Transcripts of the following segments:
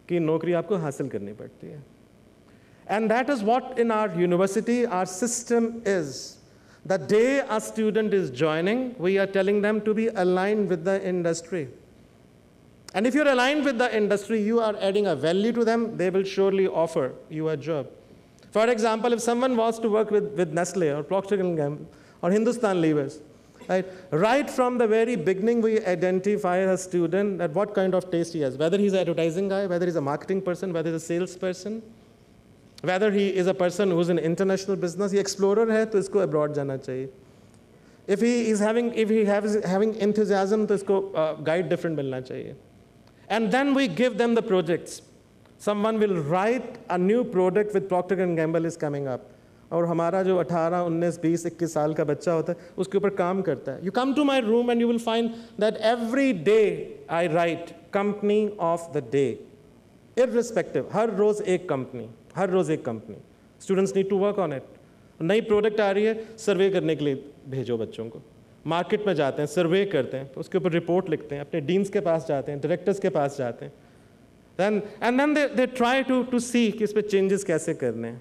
कि नौकरी आपको हासिल करनी पड़ती है. And that is what in our university, our system is. The day a student is joining, we are telling them to be aligned with the industry. And if you're aligned with the industry, you are adding a value to them, they will surely offer you a job. For example, if someone wants to work with Nestle or Procter & Gamble or Hindustan Levers, right from the very beginning, we identify a student at what kind of taste he has, whether he's an advertising guy, whether he's a marketing person, whether he's a salesperson, whether he is a person who's in international business, he explorer है तो इसको abroad जाना चाहिए. If he is having enthusiasm, तो इसको guide different मिलना चाहिए. And then we give them the projects. Someone will write a new product with Procter & Gamble is coming up. और हमारा जो 18, 19, 20, 21 साल का बच्चा होता है, उसके ऊपर काम करता है. You come to my room and you will find that every day I write company of the day. Irrespective, हर रोज एक company. हर रोज एक company. Students need to work on it. नई प्रोडक्ट आ रही है, सर्वे करने के लिए भेजो बच्चों को. मार्केट में जाते हैं, सर्वे करते हैं, उसके ऊपर रिपोर्ट लिखते हैं, अपने डीन्स के पास जाते हैं, डायरेक्टर्स के पास जाते हैं. then they try to see कि इस पे चेंजेस कैसे करने हैं.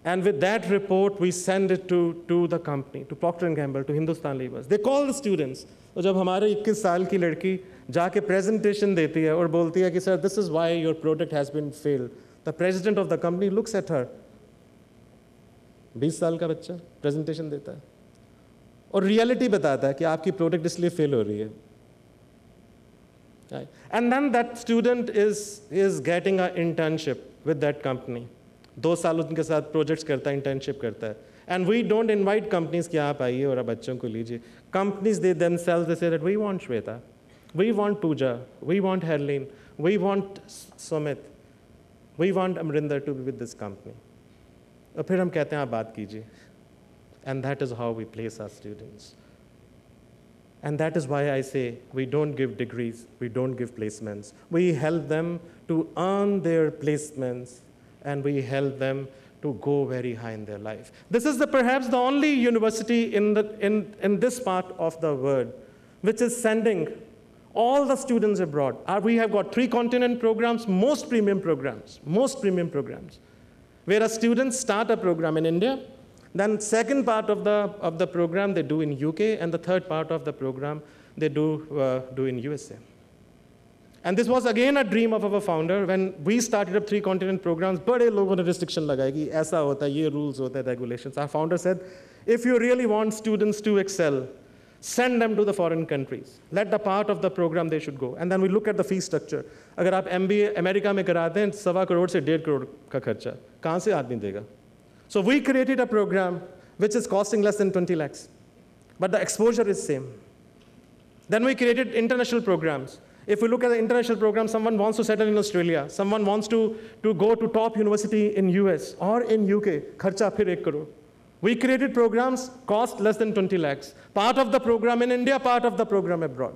And with that report, we send it to the company, to Procter & Gamble, to Hindustan Levers. They call the students. तो जब हमारे 21 साल की लड़की जाके प्रेजेंटेशन देती है और बोलती है कि sir, this is why your product has been failed. The president of the company looks at her. 20 साल का बच्चा प्रेजेंटेशन देता है और रियलिटी बताता है कि आपकी प्रोडक्ट इसलिए फेल हो रही है. And then that student is getting an internship with that company. 2 साल उनके साथ प्रोजेक्ट्स करता है, इंटर्नशिप करता है. And we don't invite companies कि आप आइए और आप बच्चों को लीजिए. Companies, they themselves, they say that we want Shweta, we want Pooja, we want Herline, we want Sumit, we want Amrinder to be with this company. और फिर हम कहते हैं आप बात कीजिए. And that is how we place our students. And that is why I say we don't give degrees, we don't give placements. We help them to earn their placements, and we help them to go very high in their life. This is perhaps the only university in this part of the world which is sending all the students abroad. We have got 3 continent programs, most premium programs, where a students start a program in India, then second part of the program they do in UK, and the third part of the program they do in USA. And this was again a dream of our founder. When we started up 3 continent programs, बड़े लोगों ने restriction लगाई कि ऐसा होता है, ये rules होते हैं, regulations. Our founder said, if you really want students to excel, send them to the foreign countries. Let the part of the program they should go. And then we look at the fee structure. अगर आप MBA America में कराते हैं, 1.25 करोड़ से 1.5 करोड़ का खर्चा, कहाँ से आदमी देगा? So we created a program which is costing less than 20 lakhs, but the exposure is same. Then we created international programs. If we look at the international program, someone wants to settle in Australia, someone wants to go to top university in US or in UK, kharcha phir 1 crore. We created programs, cost less than 20 lakhs. Part of the program in India, part of the program abroad.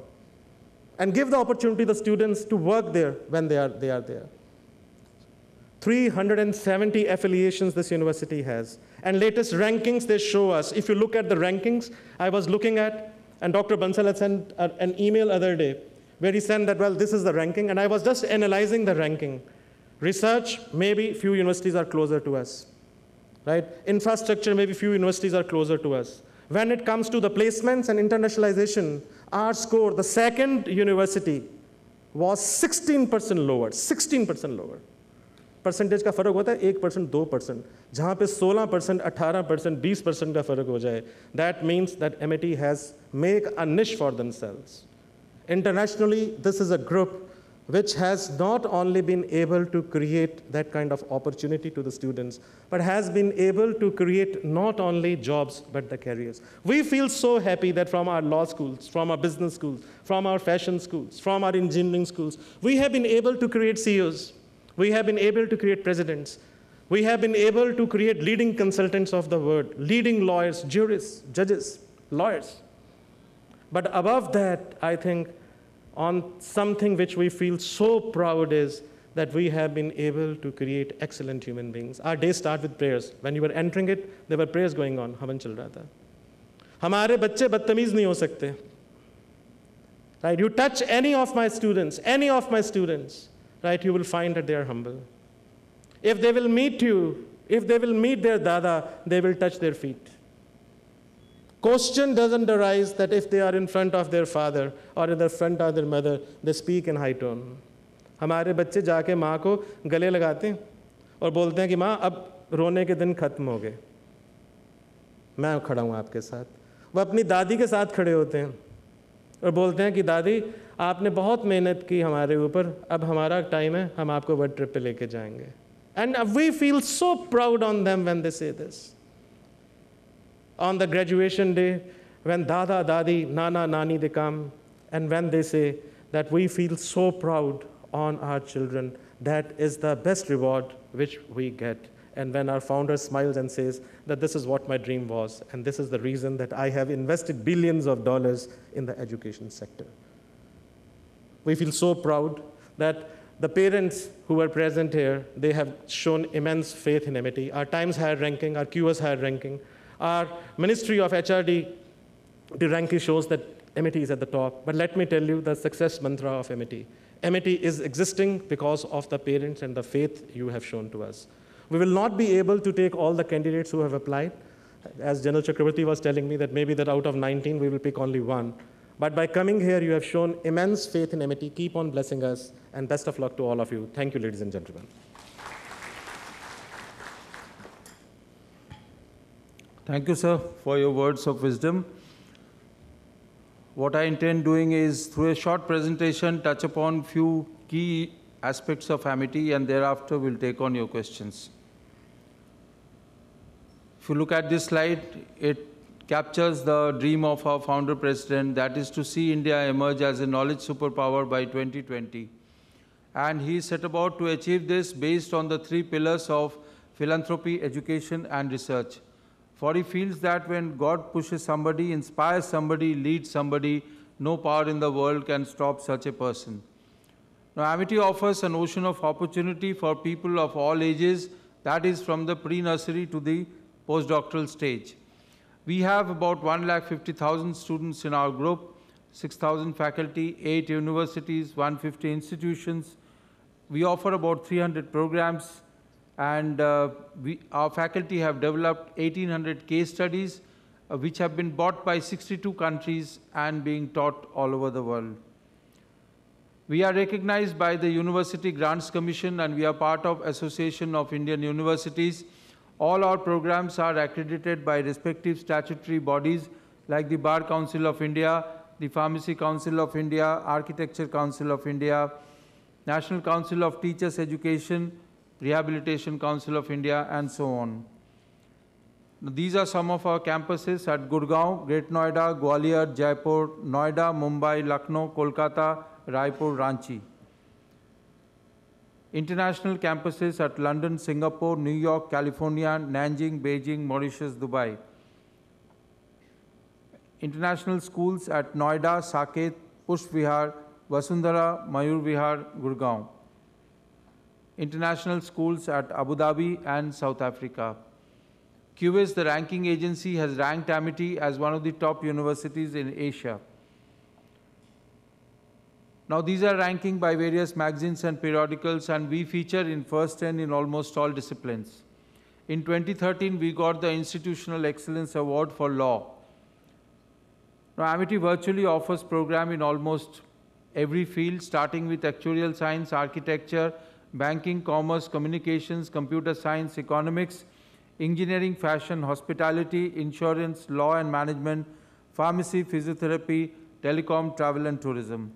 And give the opportunity to the students to work there when they are there. 370 affiliations this university has. And latest rankings, they show us. If you look at the rankings, I was looking at, and Dr. Bansal had sent an email other day, where he said that, well, this is the ranking, and I was just analyzing the ranking. Research, maybe few universities are closer to us, right? Infrastructure, maybe few universities are closer to us. When it comes to the placements and internationalization, our score, the second university, was 16% lower, 16% lower. Percentage का फर्क होता है 1%, 2%. जहाँ पे 16%, 18%, 20% का फर्क हो जाए, that means that MIT has made a niche for themselves. Internationally, this is a group which has not only been able to create that kind of opportunity to the students, but has been able to create not only jobs, but the careers. We feel so happy that from our law schools, from our business schools, from our fashion schools, from our engineering schools, we have been able to create CEOs. We have been able to create presidents. We have been able to create leading consultants of the world, leading lawyers, jurists, judges, lawyers. But above that, I think on something which we feel so proud is that we have been able to create excellent human beings. Our day starts with prayers. When you were entering it, there were prayers going on. हवन चल रहा था. हमारे बच्चे बदतमीज नहीं हो सकते. Right? You touch any of my students, right, you will find that they are humble. If they will meet you, if they will meet their dada, they will touch their feet. Question doesn't arise that if they are in front of their father or in the front of their mother, they speak in high tone. हमारे बच्चे जाके माँ को गले लगाते हैं और बोलते हैं कि माँ अब रोने के दिन खत्म हो गए, मैं खड़ा हूँ आपके साथ. वो अपनी दादी के साथ खड़े होते हैं और बोलते हैं कि दादी आपने बहुत मेहनत की हमारे ऊपर, अब हमारा टाइम है, हम आपको वर्ल्ड ट्रिप पे लेके जाएंगे. And we feel so proud on them when they say this. On the graduation day, when Dada, Dadi, Nana, Nani, they come, and when they say that we feel so proud on our children, that is the best reward which we get. And when our founder smiles and says that this is what my dream was, and this is the reason that I have invested billions of dollars in the education sector. We feel so proud that the parents who were present here, they have shown immense faith in MIT. Our Times higher ranking, our QS higher ranking, our Ministry of HRD, the ranking shows that MIT is at the top. But let me tell you the success mantra of MIT. MIT is existing because of the parents and the faith you have shown to us. We will not be able to take all the candidates who have applied. As General Chakraborty was telling me that maybe that out of 19, we will pick only one. But by coming here, you have shown immense faith in MIT. Keep on blessing us, and best of luck to all of you. Thank you, ladies and gentlemen. Thank you, sir, for your words of wisdom. What I intend doing is, through a short presentation, touch upon few key aspects of Amity, and thereafter we'll take on your questions. If you look at this slide, it captures the dream of our founder president, that is to see India emerge as a knowledge superpower by 2020. And he set about to achieve this based on the three pillars of philanthropy, education, and research. For he feels that when God pushes somebody, inspires somebody, leads somebody, no power in the world can stop such a person. Now, Amity offers an ocean of opportunity for people of all ages, that is from the pre-nursery to the postdoctoral stage. We have about 150,000 students in our group, 6,000 faculty, 8 universities, 150 institutions. We offer about 300 programs, and our faculty have developed 1,800 case studies, which have been bought by 62 countries and being taught all over the world. We are recognized by the University Grants Commission, and we are part of Association of Indian Universities. All our programs are accredited by respective statutory bodies like the Bar Council of India, the Pharmacy Council of India, Architecture Council of India, National Council of Teachers Education, Rehabilitation Council of India, and so on. Now, these are some of our campuses at Gurgaon, Great Noida, Gwalior, Jaipur, Noida, Mumbai, Lucknow, Kolkata, Raipur, Ranchi. International campuses at London, Singapore, New York, California, Nanjing, Beijing, Mauritius, Dubai. International schools at Noida, Saket, Pushp Vihar, Vasundhara, Mayur Vihar, Gurgaon. International schools at Abu Dhabi and South Africa. QS, the ranking agency, has ranked Amity as one of the top universities in Asia. Now, these are ranking by various magazines and periodicals, and we feature in first 10 in almost all disciplines. In 2013, we got the Institutional Excellence Award for Law. Now, Amity virtually offers program in almost every field, starting with actuarial science, architecture, banking, commerce, communications, computer science, economics, engineering, fashion, hospitality, insurance, law and management, pharmacy, physiotherapy, telecom, travel and tourism.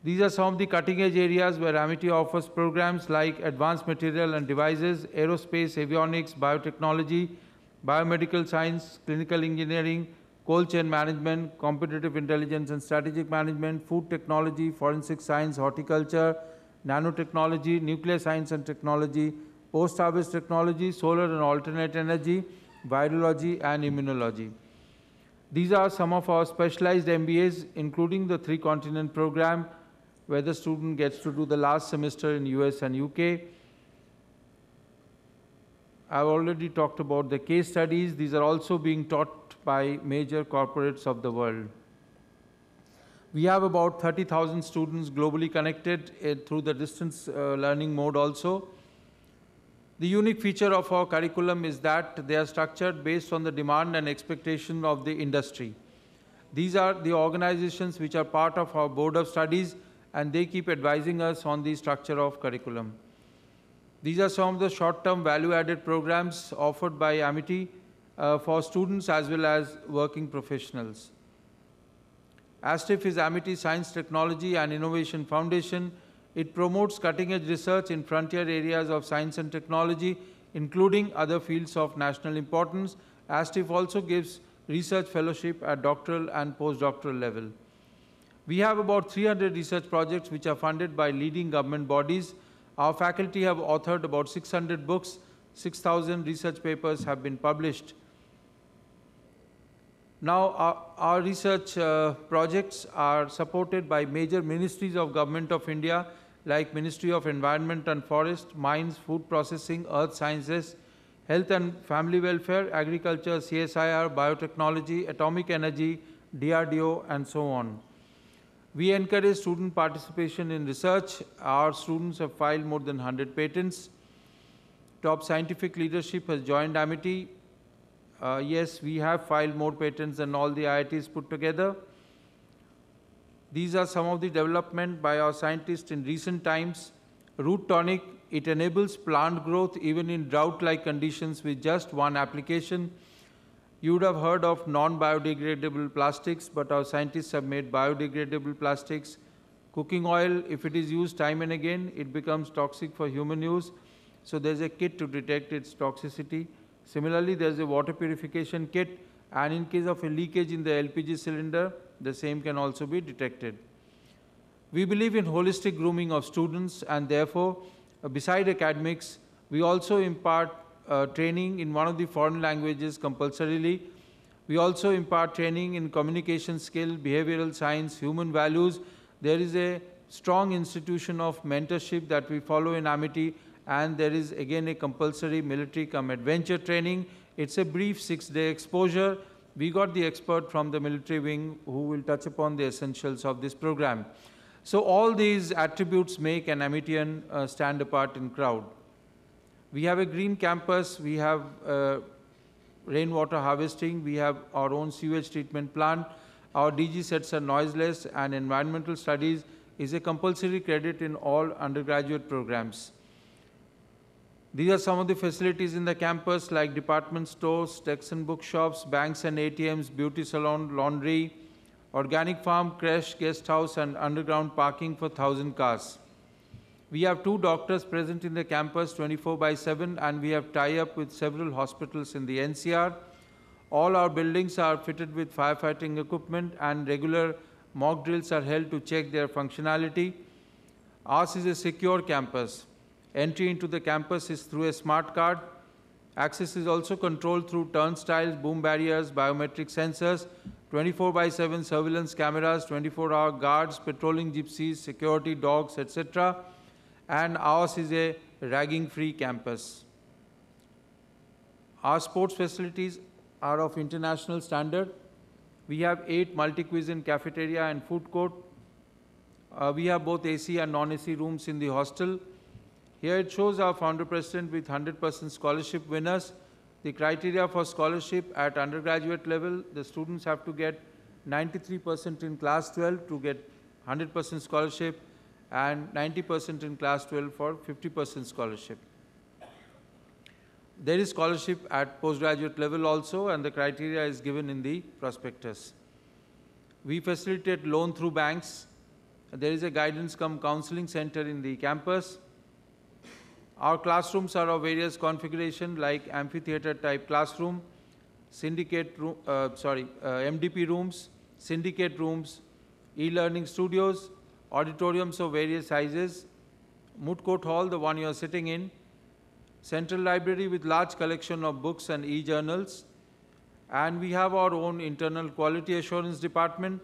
These are some of the cutting-edge areas where Amity offers programs like advanced material and devices, aerospace, avionics, biotechnology, biomedical science, clinical engineering, cold chain management, competitive intelligence and strategic management, food technology, forensic science, horticulture, nanotechnology, nuclear science and technology, post-harvest technology, solar and alternate energy, virology and immunology. These are some of our specialized MBAs, including the 3-continent program, where the student gets to do the last semester in US and UK. I've already talked about the case studies. These are also being taught by major corporates of the world. We have about 30,000 students globally connected through the distance learning mode also. The unique feature of our curriculum is that they are structured based on the demand and expectation of the industry. These are the organizations which are part of our board of studies, and they keep advising us on the structure of curriculum. These are some of the short-term value-added programs offered by Amity for students as well as working professionals. ASTIF is Amity Science, Technology and Innovation Foundation. It promotes cutting-edge research in frontier areas of science and technology, including other fields of national importance. ASTIF also gives research fellowship at doctoral and postdoctoral level. We have about 300 research projects which are funded by leading government bodies. Our faculty have authored about 600 books, 6,000 research papers have been published. Now, our research projects are supported by major ministries of Government of India, like Ministry of Environment and Forest, Mines, Food Processing, Earth Sciences, Health and Family Welfare, Agriculture, CSIR, Biotechnology, Atomic Energy, DRDO, and so on. We encourage student participation in research. Our students have filed more than 100 patents. Top scientific leadership has joined Amity. Yes, we have filed more patents than all the IITs put together. These are some of the development by our scientists in recent times. Root tonic, it enables plant growth even in drought-like conditions with just one application. You would have heard of non-biodegradable plastics, but our scientists have made biodegradable plastics. Cooking oil, if it is used time and again, it becomes toxic for human use. So there's a kit to detect its toxicity. Similarly, there's a water purification kit, and in case of a leakage in the LPG cylinder, the same can also be detected. We believe in holistic grooming of students, and therefore, beside academics, we also impart training in one of the foreign languages compulsorily. We also impart training in communication skill, behavioral science, human values. There is a strong institution of mentorship that we follow in Amity, and there is again a compulsory military cum adventure training. It's a brief 6-day exposure. We got the expert from the military wing who will touch upon the essentials of this program. So all these attributes make an Amitian stand apart in crowd. We have a green campus, we have rainwater harvesting, we have our own sewage treatment plant, our DG sets are noiseless, and environmental studies is a compulsory credit in all undergraduate programs. These are some of the facilities in the campus like department stores, texts and bookshops, banks and ATMs, beauty salon, laundry, organic farm, creche, guest house, and underground parking for 1,000 cars. We have 2 doctors present in the campus 24/7, and we have tie-up with several hospitals in the NCR. All our buildings are fitted with firefighting equipment, and regular mock drills are held to check their functionality. Ours is a secure campus. Entry into the campus is through a smart card. Access is also controlled through turnstiles, boom barriers, biometric sensors, 24/7 surveillance cameras, 24-hour guards, patrolling gypsies, security dogs, etc. And ours is a ragging-free campus. Our sports facilities are of international standard. We have 8 multi-cuisine cafeteria and food court. We have both AC and non-AC rooms in the hostel. Here it shows our founder president with 100% scholarship winners. The criteria for scholarship at undergraduate level, the students have to get 93% in class 12 to get 100% scholarship, and 90% in class 12 for 50% scholarship. There is scholarship at postgraduate level also, and the criteria is given in the prospectus. We facilitate loan through banks. There is a guidance cum counseling center in the campus. Our classrooms are of various configuration like amphitheater type classroom, MDP rooms, syndicate rooms, e-learning studios, auditoriums of various sizes, moot court hall, the one you are sitting in, central library with large collection of books and e-journals, and we have our own internal quality assurance department.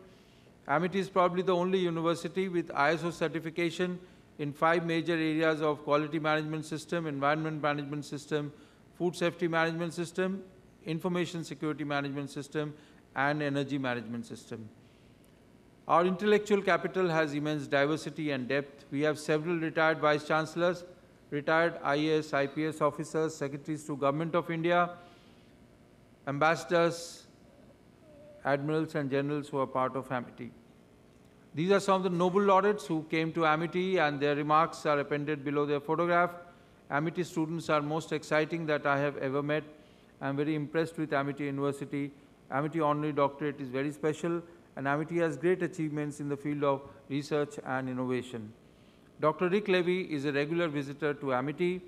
Amity is probably the only university with ISO certification in 5 major areas of quality management system, environment management system, food safety management system, information security management system, and energy management system. Our intellectual capital has immense diversity and depth. We have several retired vice chancellors, retired IAS, IPS officers, secretaries to Government of India, ambassadors, admirals and generals who are part of Amity. These are some of the noble laureates who came to Amity, and their remarks are appended below their photograph. Amity students are most exciting that I have ever met. I am very impressed with Amity University. Amity Honorary Doctorate is very special, and Amity has great achievements in the field of research and innovation. Dr. Rick Levy is a regular visitor to Amity.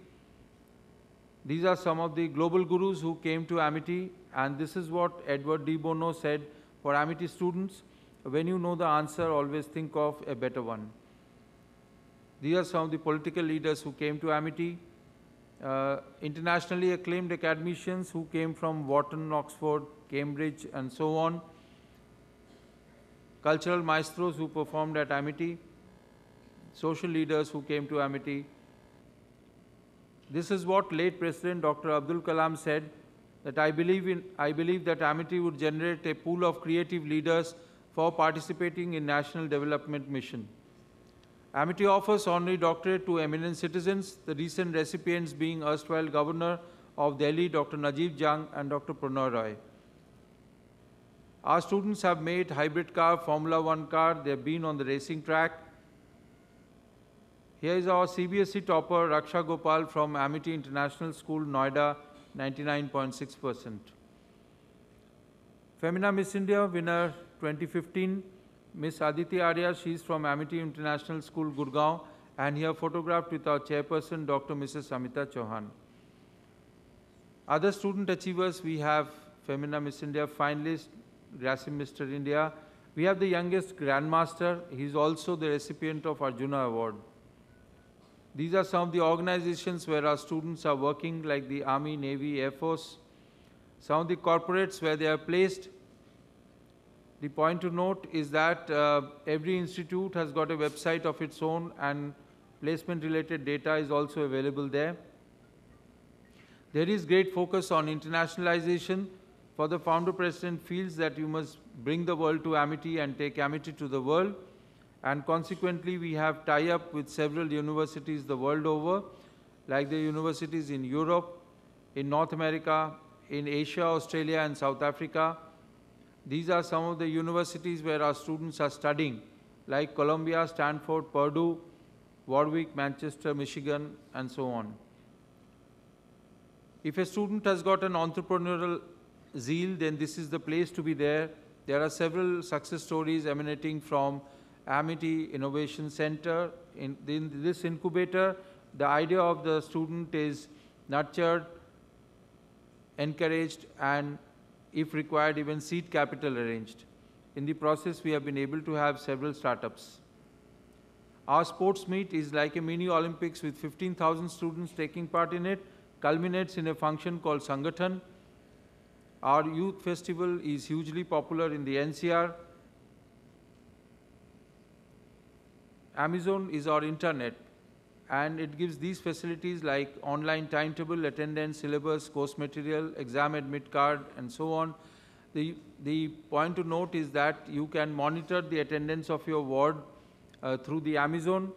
These are some of the global gurus who came to Amity, and this is what Edward de Bono said for Amity students: when you know the answer, always think of a better one. These are some of the political leaders who came to Amity. Internationally acclaimed academicians who came from Wharton, Oxford, Cambridge, and so on. Cultural maestros who performed at Amity. Social leaders who came to Amity. This is what late President Dr. Abdul Kalam said, that I believe that Amity would generate a pool of creative leaders for participating in national development mission. Amity offers honorary doctorate to eminent citizens, the recent recipients being erstwhile Governor of Delhi, Dr. Najib Jung and Dr. Prannoy Roy. Our students have made hybrid car, Formula One car, they have been on the racing track. Here is our CBSE topper, Raksha Gopal from Amity International School, Noida, 99.6%. Femina Miss India winner 2015, Miss Aditi Arya, she is from Amity International School, Gurgaon, and here photographed with our chairperson, Dr. Mrs. Amita Chauhan. Other student achievers, we have Femina Miss India finalist, Grasim Mr. India. We have the youngest Grandmaster, he is also the recipient of Arjuna Award. These are some of the organizations where our students are working, like the Army, Navy, Air Force. Some of the corporates where they are placed. The point to note is that every institute has got a website of its own, and placement-related data is also available there. There is great focus on internationalization, for the founder-president feels that you must bring the world to Amity and take Amity to the world. And consequently, we have tie-up with several universities the world over, like the universities in Europe, in North America, in Asia, Australia, and South Africa. These are some of the universities where our students are studying, like Columbia, Stanford, Purdue, Warwick, Manchester, Michigan, and so on. If a student has got an entrepreneurial zeal, then this is the place to be there. There are several success stories emanating from Amity Innovation Center. In this incubator, the idea of the student is nurtured, encouraged, and if required, even seed capital arranged. In the process, we have been able to have several startups. Our sports meet is like a mini Olympics with 15,000 students taking part in it, culminates in a function called Sangathan. Our youth festival is hugely popular in the NCR. Amazon is our internet, and it gives these facilities like online timetable, attendance, syllabus, course material, exam admit card, and so on. The point to note is that you can monitor the attendance of your ward through the Amazon.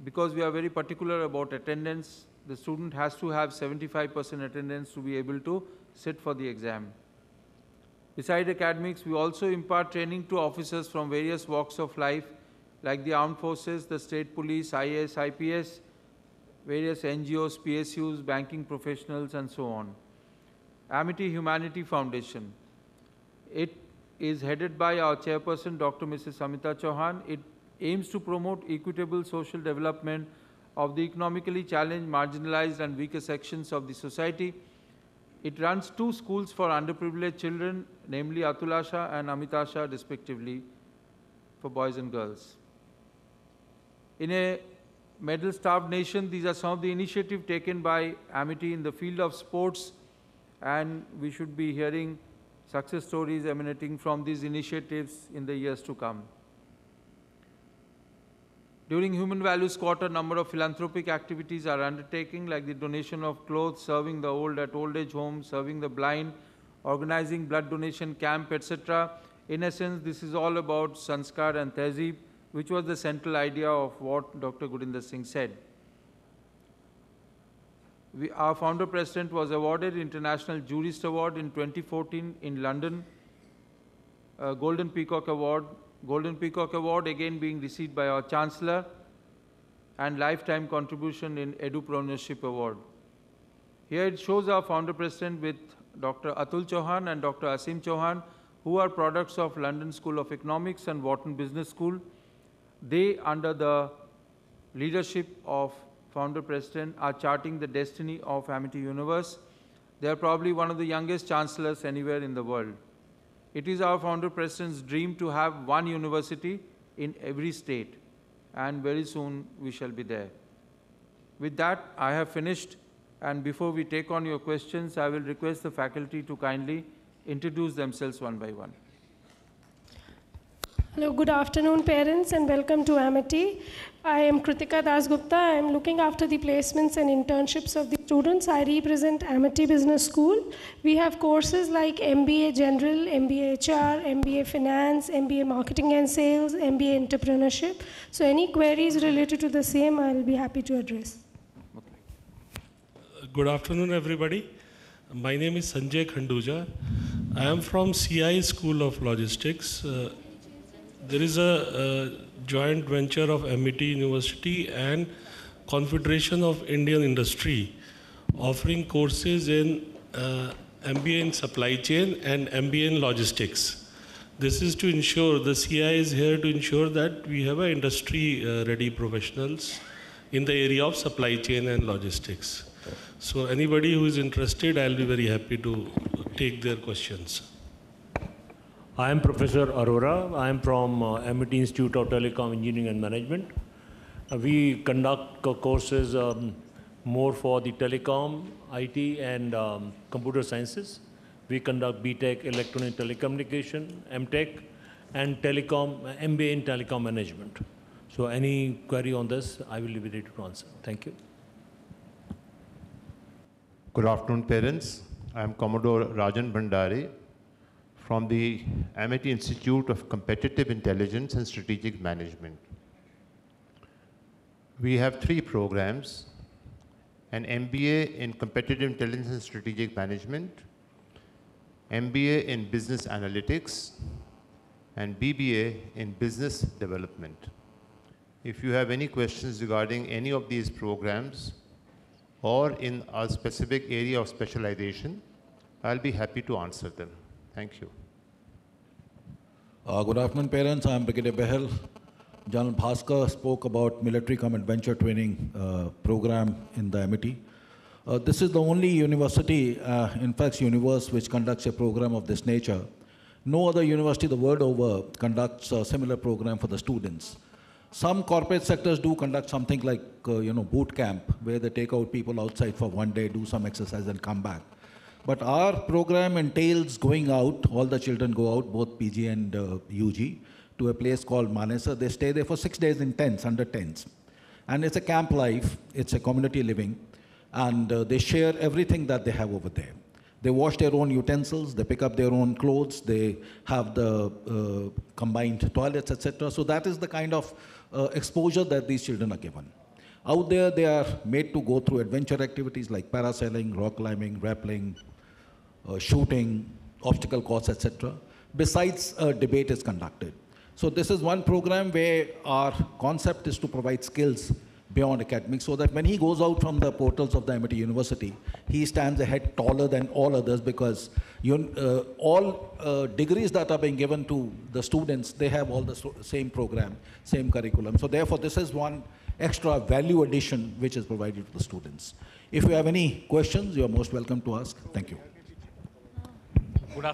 Because we are very particular about attendance, the student has to have 75% attendance to be able to sit for the exam. Beside academics, we also impart training to officers from various walks of life, like the armed forces, the state police, IAS, IPS, various NGOs, PSUs, banking professionals, and so on. Amity Humanity Foundation. It is headed by our chairperson, Dr. Mrs. Amita Chauhan. It aims to promote equitable social development of the economically challenged, marginalized, and weaker sections of the society. It runs 2 schools for underprivileged children, namely Atulasha and Amitasha, respectively, for boys and girls. In a medal-starved nation, these are some of the initiatives taken by Amity in the field of sports, and we should be hearing success stories emanating from these initiatives in the years to come. During Human Values Quarter, a number of philanthropic activities are undertaken, like the donation of clothes, serving the old at old age homes, serving the blind, organizing blood donation camp, etc. In essence, this is all about Sanskar and Tehzeeb, which was the central idea of what Dr. Gurinder Singh said. Our founder president was awarded International Jurist Award in 2014 in London, Golden Peacock Award again being received by our Chancellor, and Lifetime Contribution in Edupreneurship Award. Here it shows our founder president with Dr. Atul Chauhan and Dr. Asim Chauhan, who are products of London School of Economics and Wharton Business School. They, under the leadership of founder president, are charting the destiny of Amity Universe. They are probably one of the youngest chancellors anywhere in the world. It is our founder president's dream to have one university in every state, and very soon we shall be there. With that, I have finished, and before we take on your questions, I will request the faculty to kindly introduce themselves one by one. Hello, good afternoon, parents, and welcome to Amity. I am Kritika Dasgupta. I am looking after the placements and internships of the students. I represent Amity Business School. We have courses like MBA General, MBA HR, MBA Finance, MBA Marketing and Sales, MBA Entrepreneurship. So any queries related to the same, I will be happy to address. Good afternoon, everybody. My name is Sanjay Khanduja. I am from CI School of Logistics. There is a joint venture of Amity University and Confederation of Indian Industry offering courses in MBA in Supply Chain and MBA in Logistics. This is to ensure, the CI is here to ensure that we have industry-ready professionals in the area of supply chain and logistics. So anybody who is interested, I'll be very happy to take their questions. I am Professor Arora. I am from Amity Institute of Telecom Engineering and Management. We conduct courses more for the telecom, IT, and computer sciences. We conduct BTech, Electronic Telecommunication, MTech, and Telecom, MBA in Telecom Management. So any query on this, I will be ready to answer. Thank you. Good afternoon, parents. I am Commodore Rajan Bhandari from the Amity Institute of Competitive Intelligence and Strategic Management. We have 3 programs: an MBA in Competitive Intelligence and Strategic Management, MBA in Business Analytics, and BBA in Business Development. If you have any questions regarding any of these programs or in a specific area of specialization, I'll be happy to answer them. Thank you. Good afternoon, parents. I'm Brigadier Behel. General Bhaskar spoke about military com adventure training program in the Amity. This is the only university, in fact, universe, which conducts a program of this nature. No other university the world over conducts a similar program for the students. Some corporate sectors do conduct something like, boot camp, where they take out people outside for one day, do some exercise and come back. But our program entails going out, all the children go out, both PG and UG, to a place called Manesa. They stay there for 6 days in tents, under tents. And it's a camp life, it's a community living, and they share everything that they have over there. They wash their own utensils, they pick up their own clothes, they have the combined toilets, etc. So that is the kind of exposure that these children are given. Out there, they are made to go through adventure activities like parasailing, rock climbing, rappelling, shooting, obstacle course, etc. Besides, a debate is conducted. So this is one program where our concept is to provide skills beyond academics, so that when he goes out from the portals of the Amity University, he stands a head taller than all others, because all degrees that are being given to the students, they have all the same program, same curriculum. So therefore, this is one extra value addition which is provided to the students. If you have any questions, you are most welcome to ask. Thank you. Good afternoon.